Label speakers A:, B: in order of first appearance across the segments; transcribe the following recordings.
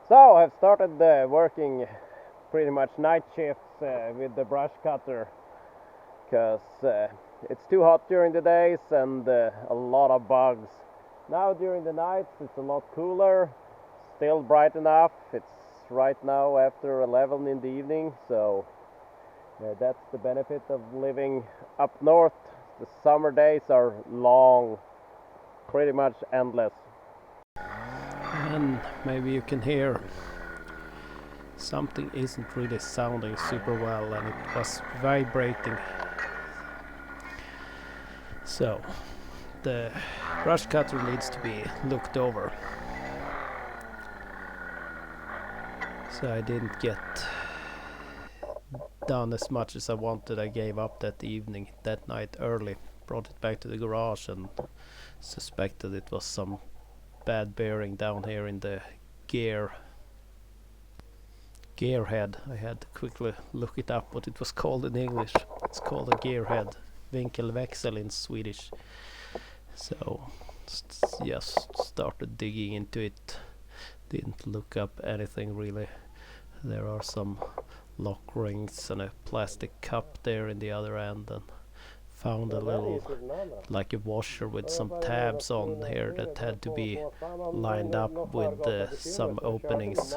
A: So I've started working pretty much night shifts with the brush cutter because it's too hot during the days and a lot of bugs. Now during the nights it's a lot cooler, still bright enough. It's right now after 11 in the evening, so that's the benefit of living up north. The summer days are long, pretty much endless.
B: And maybe you can hear something isn't really sounding super well, and it was vibrating. So the brush cutter needs to be looked over. So I didn't get done as much as I wanted. I gave up that evening, that night early, brought it back to the garage and suspected it was some bad bearing down here in the gear head. I had to quickly look it up what it was called in English. It's called a gear head, vinkelväxel in Swedish. So just started digging into it. Didn't look up anything really. There are some lock rings and a plastic cup there in the other end, and found a little like a washer with some tabs on here that had to be lined up with some openings.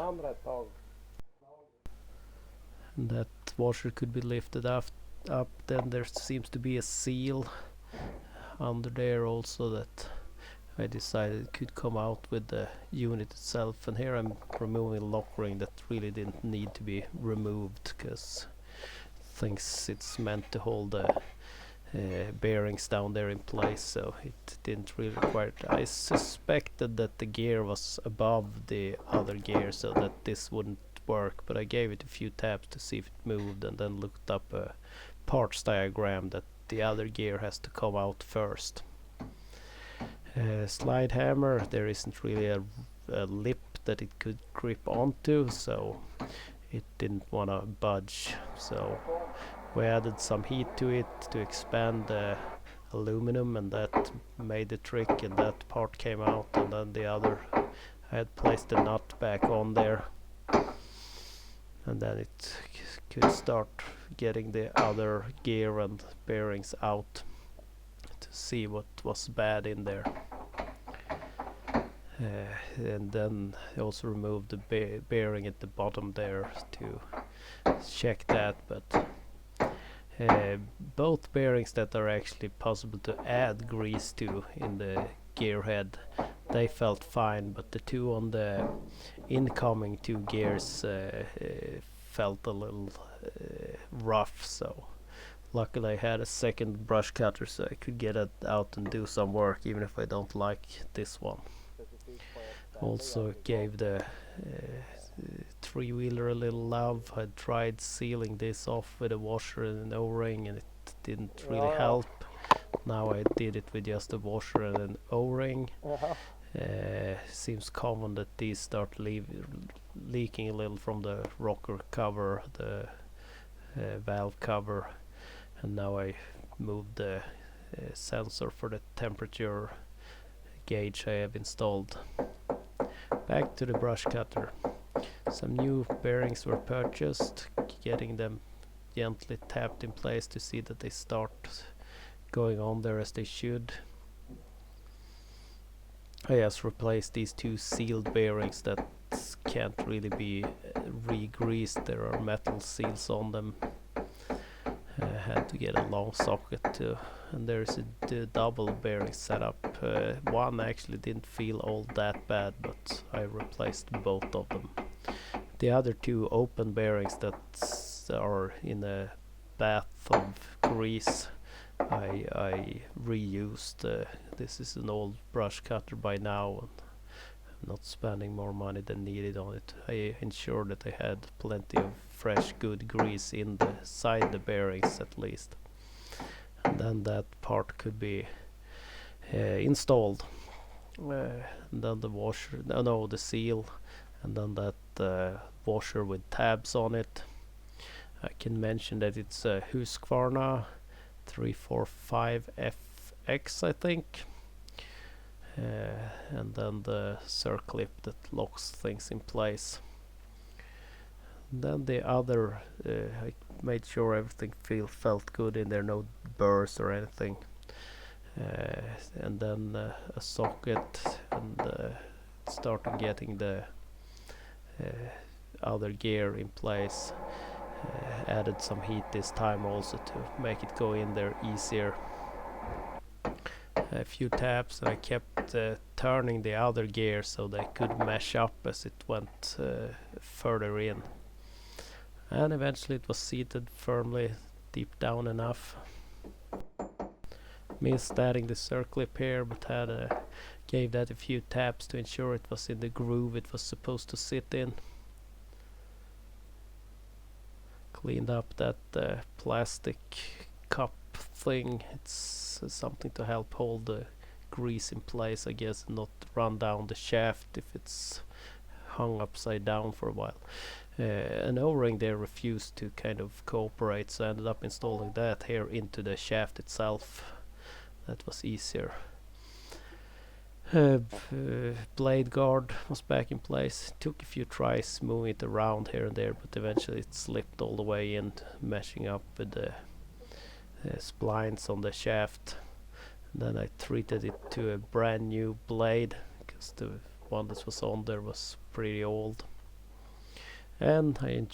B: And that washer could be lifted up. Then there seems to be a seal under there also that I decided it could come out with the unit itself. And here I'm removing a lock ring that really didn't need to be removed, because thinks it's meant to hold the bearings down there in place, so it didn't really require it. I suspected that the gear was above the other gear so that this wouldn't work, but I gave it a few taps to see if it moved, and then looked up a parts diagram that the other gear has to come out first. Slide hammer, there isn't really a lip that it could grip onto, so it didn't want to budge. So we added some heat to it to expand the aluminum, and that made the trick, and that part came out. And then the other, I had placed the nut back on there, and then it could start getting the other gear and bearings out to see what was bad in there. And then I also removed the bearing at the bottom there to check that, but both bearings that are actually possible to add grease to in the gear head, they felt fine, but the two on the incoming two gears felt a little rough. So luckily I had a second brush cutter, so I could get it out and do some work even if I don't like this one. Also gave the three-wheeler a little love. I tried sealing this off with a washer and an O-ring, and it didn't really help. Now I did it with just a washer and an O-ring. Seems common that these start leaking a little from the rocker cover, the valve cover, and now I moved the sensor for the temperature gauge I have installed. Back to the brush cutter. Some new bearings were purchased, getting them gently tapped in place to see that they start going on there as they should. I just replaced these two sealed bearings that can't really be re-greased. There are metal seals on them. I had to get a long socket too, and there's a double bearing setup. One actually didn't feel all that bad, but I replaced both of them. The other two open bearings that are in a bath of grease, I reused. This is an old brush cutter by now, and I'm not spending more money than needed on it. I ensured that I had plenty of fresh good grease inside the bearings at least, and then that part could be installed. And then the washer, the seal, and then that washer with tabs on it. I can mention that it's a Husqvarna 345FX, I think. and then the circlip that locks things in place. Then the other, I made sure everything felt good in there, no burrs or anything. And then a socket, and started getting the other gear in place. Added some heat this time also to make it go in there easier. A few taps, and I kept turning the other gear so they could mesh up as it went further in. And eventually it was seated firmly deep down enough. Missed adding the circlip here, but gave that a few taps to ensure it was in the groove it was supposed to sit in. Cleaned up that plastic cup thing. It's something to help hold the grease in place, I guess, and not run down the shaft if it's hung upside down for a while. An O-ring there refused to kind of cooperate, so I ended up installing that here into the shaft itself. That was easier. Blade guard was back in place. Took a few tries moving it around here and there, but eventually it slipped all the way in, meshing up with the splines on the shaft. And then I treated it to a brand new blade, because the one that was on there was pretty old. And I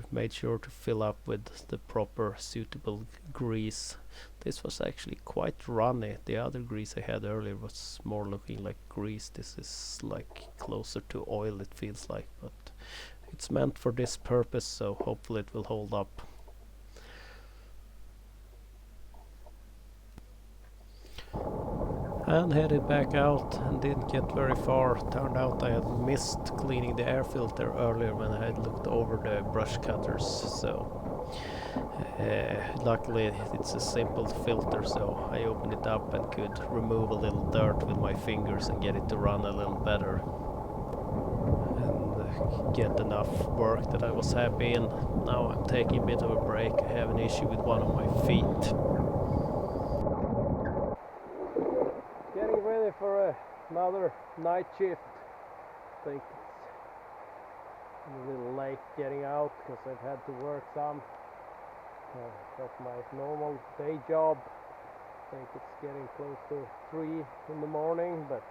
B: made sure to fill up with the proper suitable grease. This was actually quite runny. The other grease I had earlier was more looking like grease. This is like closer to oil, it feels like, but it's meant for this purpose, so hopefully it will hold up. And headed back out and didn't get very far. Turned out I had missed cleaning the air filter earlier when I had looked over the brush cutters, so luckily it's a simple filter, so I opened it up and could remove a little dirt with my fingers and get it to run a little better and get enough work that I was happy in. Now I'm taking a bit of a break. I have an issue with one of my feet.
A: Getting ready for another night shift. I think it's a little late getting out because I've had to work some. That's my normal day job. I think it's getting close to 3 in the morning, but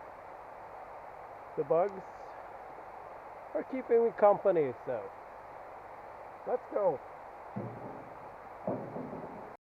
A: the bugs are keeping me company, so let's go.